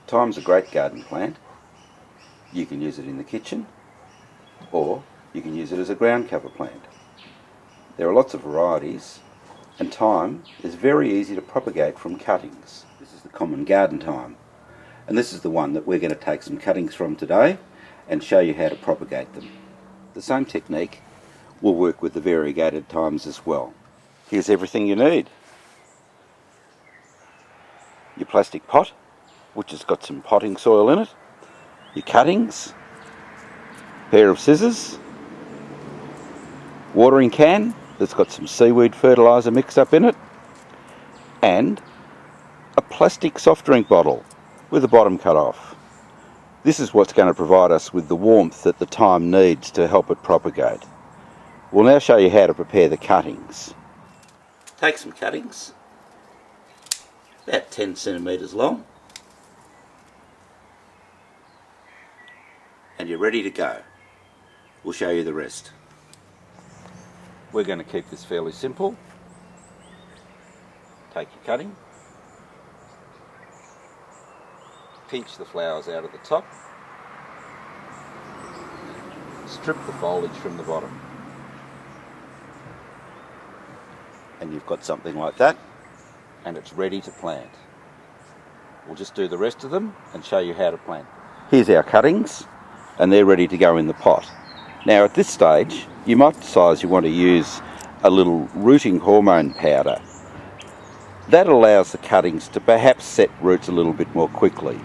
Thyme's a great garden plant. You can use it in the kitchen, or you can use it as a ground cover plant. There are lots of varieties, and thyme is very easy to propagate from cuttings. This is the common garden thyme, and this is the one that we're going to take some cuttings from today and show you how to propagate them. The same technique will work with the variegated thymes as well. Here's everything you need. Your plastic pot, which has got some potting soil in it, your cuttings, pair of scissors, watering can that's got some seaweed fertiliser mixed up in it, and a plastic soft drink bottle with the bottom cut off. This is what's going to provide us with the warmth that the thyme needs to help it propagate. We'll now show you how to prepare the cuttings. Take some cuttings, about 10 centimetres long, and you're ready to go. We'll show you the rest. We're going to keep this fairly simple. Take your cutting, pinch the flowers out of the top, strip the foliage from the bottom, and you've got something like that, and it's ready to plant. We'll just do the rest of them and show you how to plant. Here's our cuttings, and they're ready to go in the pot. Now at this stage you might decide you want to use a little rooting hormone powder. That allows the cuttings to perhaps set roots a little bit more quickly.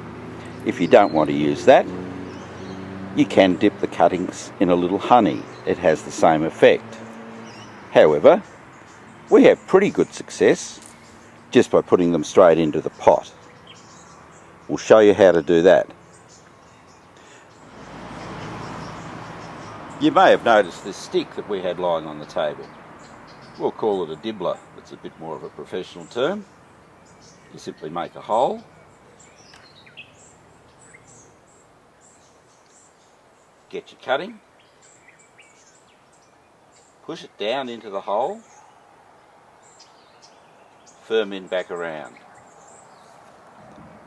If you don't want to use that, you can dip the cuttings in a little honey. It has the same effect. However, we have pretty good success just by putting them straight into the pot. We'll show you how to do that. You may have noticed this stick that we had lying on the table. We'll call it a dibbler. It's a bit more of a professional term. You simply make a hole, get your cutting, push it down into the hole, firm in back around.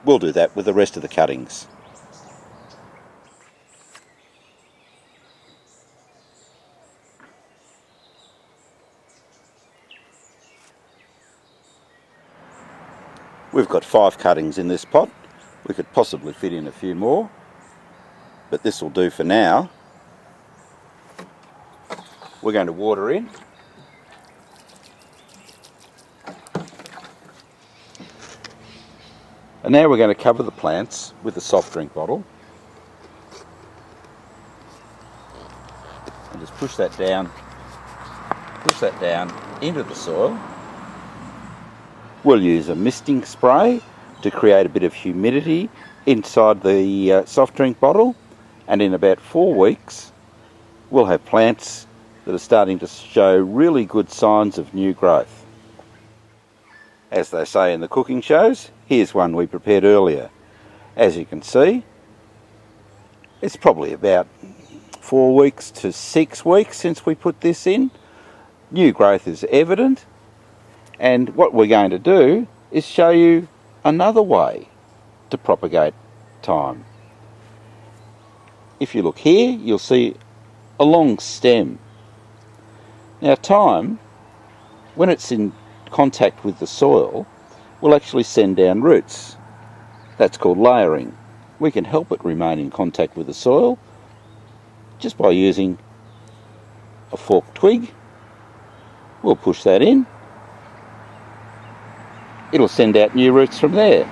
We'll do that with the rest of the cuttings. We've got 5 cuttings in this pot. We could possibly fit in a few more, but this will do for now. We're going to water in. And now we're going to cover the plants with a soft drink bottle. And just push that down into the soil. We'll use a misting spray to create a bit of humidity inside the soft drink bottle, and in about 4 weeks we'll have plants that are starting to show really good signs of new growth. As they say in the cooking shows, here's one we prepared earlier. As you can see, it's probably about 4 weeks to 6 weeks since we put this in. New growth is evident. And what we're going to do is show you another way to propagate thyme. If you look here, you'll see a long stem. Now thyme, when it's in contact with the soil, will actually send down roots. That's called layering. We can help it remain in contact with the soil just by using a forked twig. We'll push that in. It'll send out new roots from there.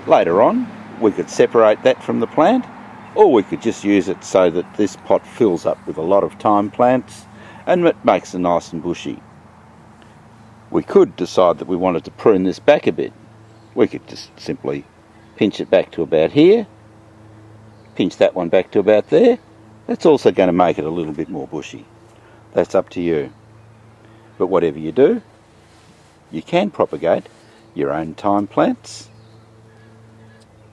Later on, we could separate that from the plant, or we could just use it so that this pot fills up with a lot of thyme plants and it makes it nice and bushy. We could decide that we wanted to prune this back a bit. We could just simply pinch it back to about here, pinch that one back to about there. That's also going to make it a little bit more bushy. That's up to you. But whatever you do, you can propagate your own thyme plants.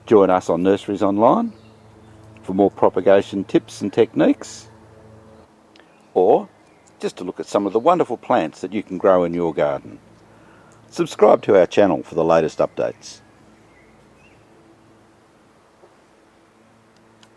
Join us on Nurseries Online for more propagation tips and techniques, or just to look at some of the wonderful plants that you can grow in your garden. Subscribe to our channel for the latest updates.